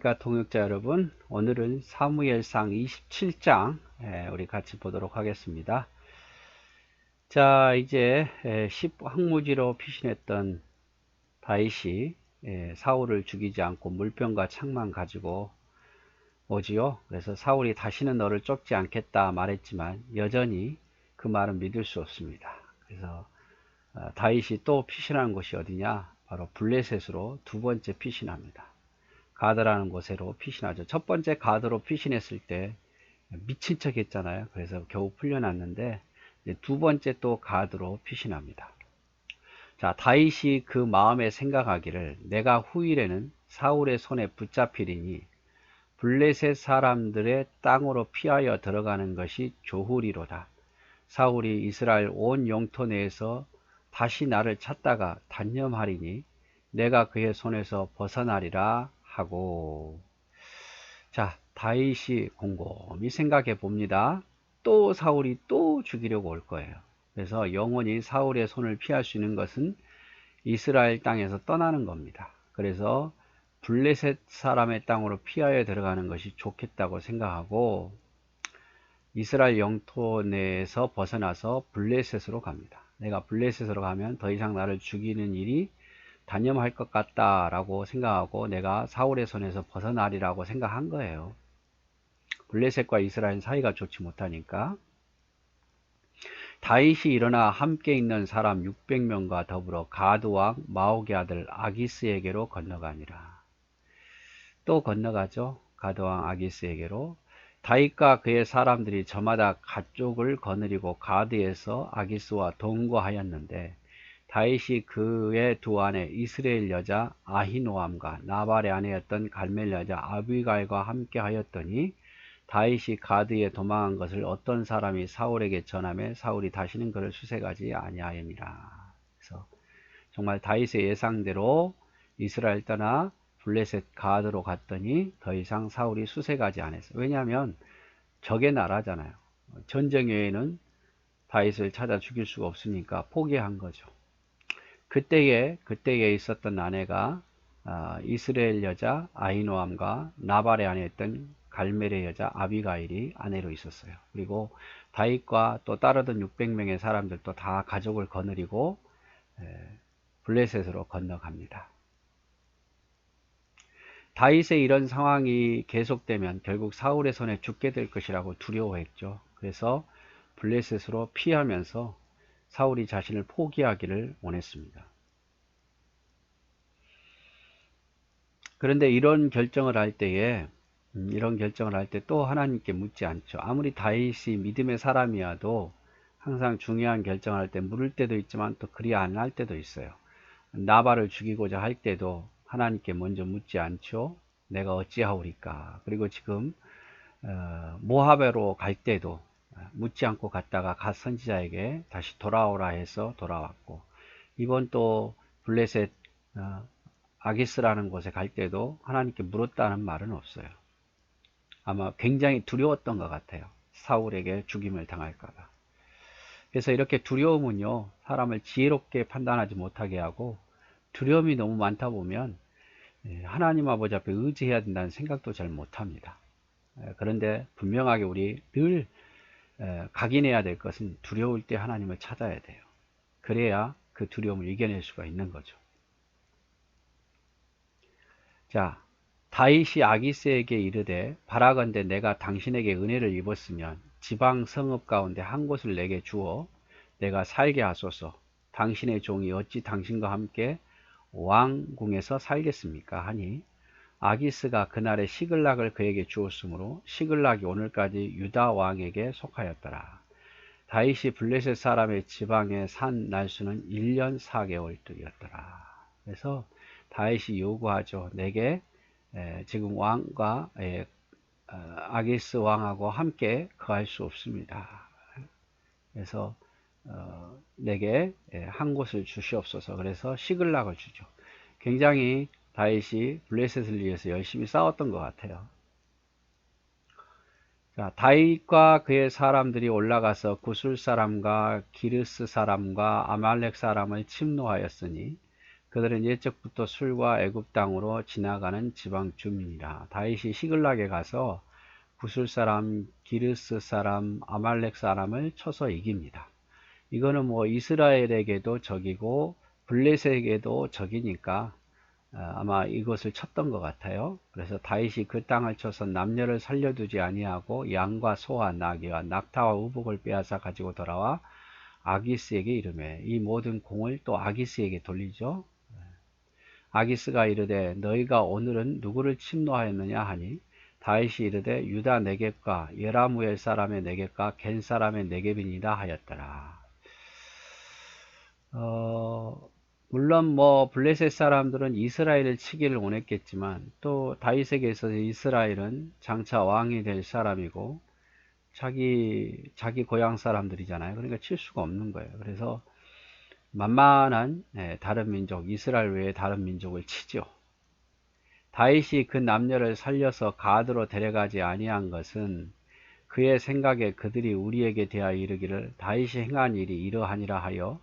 통역자 여러분, 오늘은 사무엘상 27장 우리 같이 보도록 하겠습니다. 자, 이제 항무지로 피신했던 다윗이 사울을 죽이지 않고 물병과 창만 가지고 오지요. 그래서 사울이 다시는 너를 쫓지 않겠다 말했지만 여전히 그 말은 믿을 수 없습니다. 그래서 다윗이 또 피신한 곳이 어디냐? 바로 블레셋으로 두 번째 피신합니다. 가드라는 곳으로 피신하죠. 첫 번째 가드로 피신했을 때 미친 척 했잖아요. 그래서 겨우 풀려났는데 이제 두 번째 또 가드로 피신합니다. 자, 다윗이 그 마음에 생각하기를 내가 후일에는 사울의 손에 붙잡히리니 블레셋 사람들의 땅으로 피하여 들어가는 것이 좋으리로다. 사울이 이스라엘 온 영토 내에서 다시 나를 찾다가 단념하리니 내가 그의 손에서 벗어나리라 하고. 자, 다윗이 곰곰이 생각해 봅니다. 또 사울이 또 죽이려고 올 거예요. 그래서 영원히 사울의 손을 피할 수 있는 것은 이스라엘 땅에서 떠나는 겁니다. 그래서 블레셋 사람의 땅으로 피하여 들어가는 것이 좋겠다고 생각하고 이스라엘 영토 내에서 벗어나서 블레셋으로 갑니다. 내가 블레셋으로 가면 더 이상 나를 죽이는 일이 단념할 것 같다라고 생각하고 내가 사울의 손에서 벗어나리라고 생각한 거예요. 블레셋과 이스라엘 사이가 좋지 못하니까. 다윗이 일어나 함께 있는 사람 600명과 더불어 가드왕 마옥의 아들 아기스에게로 건너가니라. 또 건너가죠. 가드왕 아기스에게로. 다윗과 그의 사람들이 저마다 가쪽을 거느리고 가드에서 아기스와 동거하였는데 다윗이 그의 두 아내 이스라엘 여자 아히노암과 나발의 아내였던 갈멜 여자 아비갈과 함께 하였더니 다윗이 가드에 도망한 것을 어떤 사람이 사울에게 전하매 사울이 다시는 그를 수색하지 아니하였니라. 그래서 정말 다윗의 예상대로 이스라엘 떠나 블레셋 가드로 갔더니 더 이상 사울이 수색하지 않았어요. 왜냐하면 적의 나라잖아요. 전쟁 외에는 다윗을 찾아 죽일 수가 없으니까 포기한 거죠. 그때에 있었던 아내가 이스라엘 여자 아히노암과 나발의 아내였던 갈멜의 여자 아비가일이 아내로 있었어요. 그리고 다윗과 또 따르던 600명의 사람들도 다 가족을 거느리고 블레셋으로 건너갑니다. 다윗의 이런 상황이 계속되면 결국 사울의 손에 죽게 될 것이라고 두려워했죠. 그래서 블레셋으로 피하면서 사울이 자신을 포기하기를 원했습니다. 그런데 이런 결정을 할 때에 또 하나님께 묻지 않죠. 아무리 다윗이 믿음의 사람이어도 항상 중요한 결정을 할 때 물을 때도 있지만 또 그리 안 할 때도 있어요. 나발을 죽이고자 할 때도 하나님께 먼저 묻지 않죠. 내가 어찌하오리까. 그리고 지금 모압으로 갈 때도 묻지 않고 갔다가 갓 선지자에게 다시 돌아오라 해서 돌아왔고, 이번 또 블레셋 아기스라는 곳에 갈 때도 하나님께 물었다는 말은 없어요. 아마 굉장히 두려웠던 것 같아요. 사울에게 죽임을 당할까봐. 그래서 이렇게 두려움은요, 사람을 지혜롭게 판단하지 못하게 하고, 두려움이 너무 많다 보면 하나님 아버지 앞에 의지해야 된다는 생각도 잘 못합니다. 그런데 분명하게 우리 늘 각인해야 될 것은 두려울 때 하나님을 찾아야 돼요. 그래야 그 두려움을 이겨낼 수가 있는 거죠. 자, 다윗이 아기스에게 이르되 바라건대 내가 당신에게 은혜를 입었으면 지방 성읍 가운데 한 곳을 내게 주어 내가 살게 하소서. 당신의 종이 어찌 당신과 함께 왕궁에서 살겠습니까? 하니 아기스가 그날에 시글락을 그에게 주었으므로 시글락이 오늘까지 유다 왕에게 속하였더라. 다윗이 블레셋 사람의 지방에 산 날수는 1년 4개월이었더라. 그래서 다윗이 요구하죠. 내게 지금 왕과 아기스 왕하고 함께 거할 수 없습니다. 그래서 내게 한 곳을 주시옵소서. 그래서 시글락을 주죠. 굉장히 다윗이 블레셋을 위해서 열심히 싸웠던 것 같아요. 자, 다윗과 그의 사람들이 올라가서 구술 사람과 기르스 사람과 아말렉 사람을 침노하였으니 그들은 옛적부터 술과 애굽 땅으로 지나가는 지방 주민이라. 다윗이 시글락에 가서 구술 사람, 기르스 사람, 아말렉 사람을 쳐서 이깁니다. 이거는 뭐 이스라엘에게도 적이고 블레셋에게도 적이니까 아마 이것을 쳤던 것 같아요. 그래서 다윗이 그 땅을 쳐서 남녀를 살려두지 아니하고 양과 소와 나귀와 낙타와 우복을 빼앗아 가지고 돌아와 아기스에게 이르매, 이 모든 공을 또 아기스에게 돌리죠. 아기스가 이르되 너희가 오늘은 누구를 침노하였느냐 하니 다윗이 이르되 유다 네겝과 예라무엘 사람의 네겝과 겐 사람의 네겝이니라 하였더라. 물론 뭐 블레셋 사람들은 이스라엘을 치기를 원했겠지만 또 다윗에게 있어서 이스라엘은 장차 왕이 될 사람이고 자기 고향 사람들이잖아요. 그러니까 칠 수가 없는 거예요. 그래서 만만한 다른 민족, 이스라엘 외에 다른 민족을 치죠. 다윗이 그 남녀를 살려서 가드로 데려가지 아니한 것은 그의 생각에 그들이 우리에게 대하여 이르기를 다윗이 행한 일이 이러하니라 하여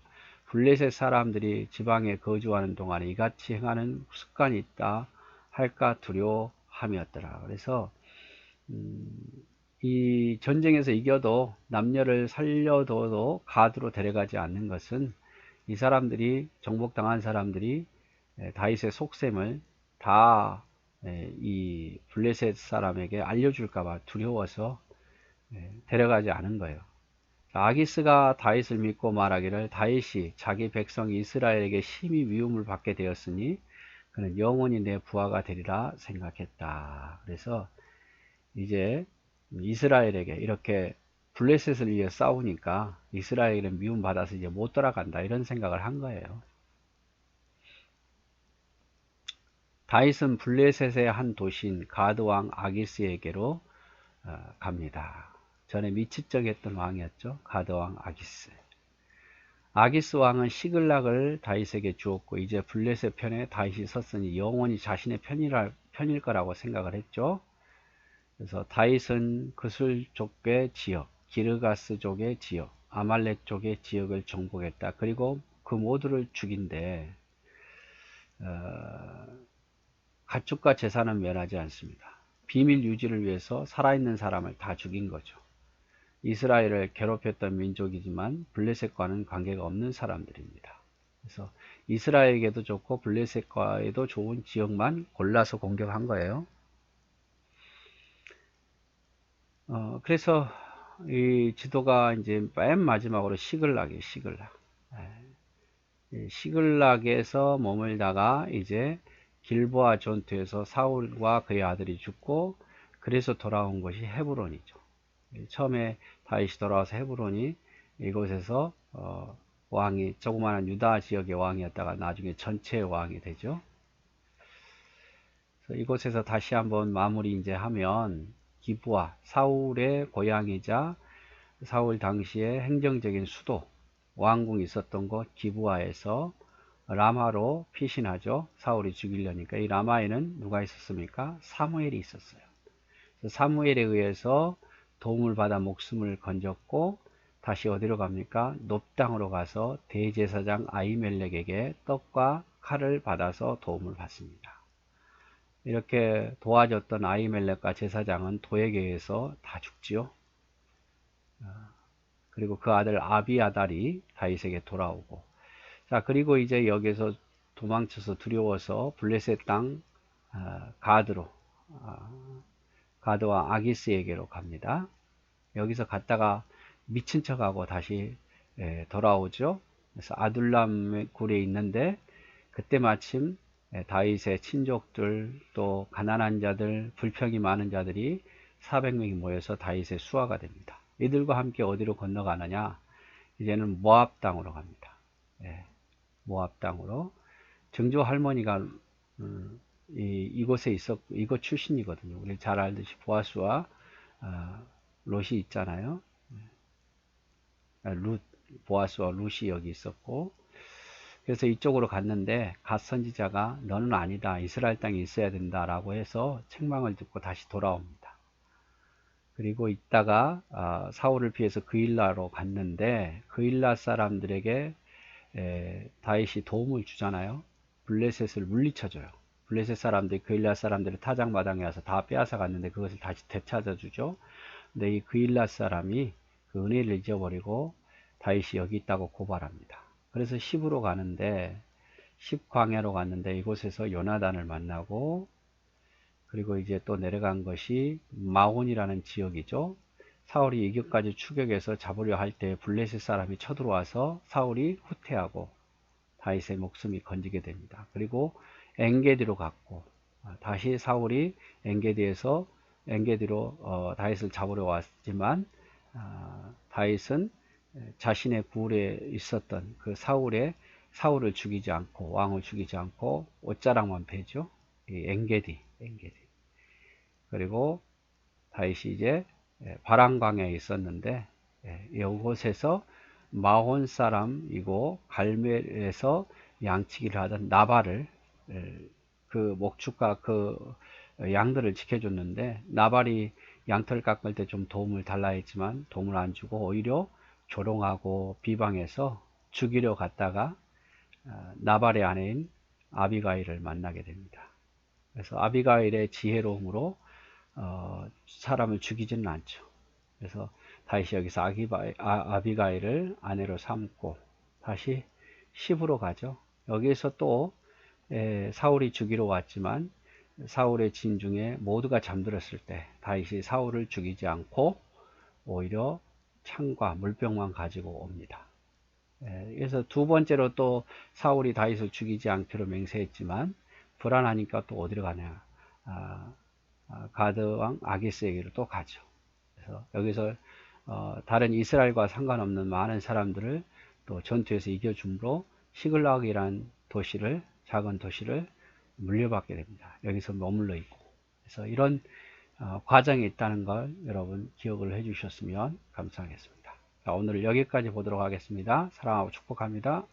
블레셋 사람들이 지방에 거주하는 동안에 이같이 행하는 습관이 있다 할까 두려워함이었더라. 그래서 이 전쟁에서 이겨도 남녀를 살려둬도 가드로 데려가지 않는 것은 이 사람들이 정복당한 사람들이 다윗의 속셈을 다 이 블레셋 사람에게 알려줄까봐 두려워서 데려가지 않은 거예요. 아기스가 다윗을 믿고 말하기를 다윗이 자기 백성 이스라엘에게 심히 미움을 받게 되었으니 그는 영원히 내 부하가 되리라 생각했다. 그래서 이제 이스라엘에게 이렇게 블레셋을 위해 싸우니까 이스라엘은 미움받아서 이제 못 돌아간다 이런 생각을 한 거예요. 다윗은 블레셋의 한 도시인 가드왕 아기스에게로 갑니다. 전에 미치적했던 왕이었죠. 가드왕 아기스. 아기스 왕은 시글락을 다윗에게 주었고 이제 블레셋 편에 다윗이 섰으니 영원히 자신의 편일 거라고 생각을 했죠. 그래서 다윗은 그술 족의 지역, 기르가스 족의 지역, 아말렉 족의 지역을 정복했다. 그리고 그 모두를 죽인데 가축과 재산은 멸하지 않습니다. 비밀 유지를 위해서 살아있는 사람을 다 죽인 거죠. 이스라엘을 괴롭혔던 민족이지만 블레셋과는 관계가 없는 사람들입니다. 그래서 이스라엘에게도 좋고 블레셋과에도 좋은 지역만 골라서 공격한 거예요. 그래서 이 지도가 이제 맨 마지막으로 시글락이에요. 시글락에서 머물다가 이제 길보아 전투에서 사울과 그의 아들이 죽고 그래서 돌아온 것이 헤브론이죠. 처음에 다윗이 돌아와서 헤브론이 이곳에서 왕이 조그마한 유다 지역의 왕이었다가 나중에 전체의 왕이 되죠. 그래서 이곳에서 다시 한번 마무리 이제 하면 기브아 사울의 고향이자 사울 당시의 행정적인 수도 왕궁이 있었던 곳 기브아에서 라마로 피신하죠. 사울이 죽이려니까. 이 라마에는 누가 있었습니까? 사무엘이 있었어요. 사무엘에 의해서 도움을 받아 목숨을 건졌고 다시 어디로 갑니까? 놉 땅으로 가서 대제사장 아히멜렉에게 떡과 칼을 받아서 도움을 받습니다. 이렇게 도와줬던 아히멜렉과 제사장은 도액에 의해서 다 죽지요. 그리고 그 아들 아비아달이 다윗에게 돌아오고, 자 그리고 이제 여기서 도망쳐서 두려워서 블레셋 땅 가드로 가드와 아기스에게로 갑니다. 여기서 갔다가 미친 척하고 다시 돌아오죠. 그래서 아둘람 굴에 있는데 그때 마침 다윗의 친족들 또 가난한 자들 불평이 많은 자들이 400명이 모여서 다윗의 수하가 됩니다. 이들과 함께 어디로 건너가느냐, 이제는 모압 땅으로 갑니다. 모압 땅으로. 정조 할머니가 이곳에 이곳 출신이거든요. 우리 잘 알듯이 보아스와 롯이 있잖아요. 보아스와 롯이 여기 있었고, 그래서 이쪽으로 갔는데 갓 선지자가 너는 아니다, 이스라엘 땅에 있어야 된다 라고 해서 책망을 듣고 다시 돌아옵니다. 그리고 있다가 사울을 피해서 그일라로 갔는데 그일라 사람들에게 다윗이 도움을 주잖아요. 블레셋을 물리쳐줘요. 블레셋 사람들이 그일라 사람들이 타작마당에 와서 다 빼앗아 갔는데 그것을 다시 되찾아주죠. 근데 이 그일라 사람이 그 은혜를 잊어버리고 다윗이 여기 있다고 고발합니다. 그래서 10으로 가는데 10 광야로 갔는데 이곳에서 요나단을 만나고, 그리고 이제 또 내려간 것이 마온이라는 지역이죠. 사울이 이것까지 추격해서 잡으려 할 때 블레셋 사람이 쳐들어와서 사울이 후퇴하고 다윗의 목숨이 건지게 됩니다. 그리고 엔게디로 갔고, 다시 사울이 엔게디로 다윗을 잡으러 왔지만, 다윗은 자신의 굴에 있었던 그 사울을 죽이지 않고, 왕을 죽이지 않고 옷자락만 베죠. 이 엔게디. 그리고 다윗이 이제 바람광야에 있었는데, 이곳에서 마온 사람이고 갈멜에서 양치기를 하던 나발을, 그 목축과 그 양들을 지켜줬는데, 나발이 양털 깎을 때 좀 도움을 달라 했지만 도움을 안 주고 오히려 조롱하고 비방해서 죽이려 갔다가 나발의 아내인 아비가일을 만나게 됩니다. 그래서 아비가일의 지혜로움으로 사람을 죽이지는 않죠. 그래서 다시 여기서 아비가일을 아내로 삼고 다시 10으로 가죠. 여기에서 또 사울이 죽이러 왔지만 사울의 진 중에 모두가 잠들었을 때 다윗이 사울을 죽이지 않고 오히려 창과 물병만 가지고 옵니다. 그래서 두 번째로 또 사울이 다윗을 죽이지 않기로 맹세했지만 불안하니까 또 어디로 가냐, 가드 왕 아기스에게로 또 가죠. 그래서 여기서 다른 이스라엘과 상관없는 많은 사람들을 또 전투에서 이겨줌으로 시글락이라는 작은 도시를 물려받게 됩니다. 여기서 머물러 있고. 그래서 이런 과정이 있다는 걸 여러분 기억을 해 주셨으면 감사하겠습니다. 자, 오늘 여기까지 보도록 하겠습니다. 사랑하고 축복합니다.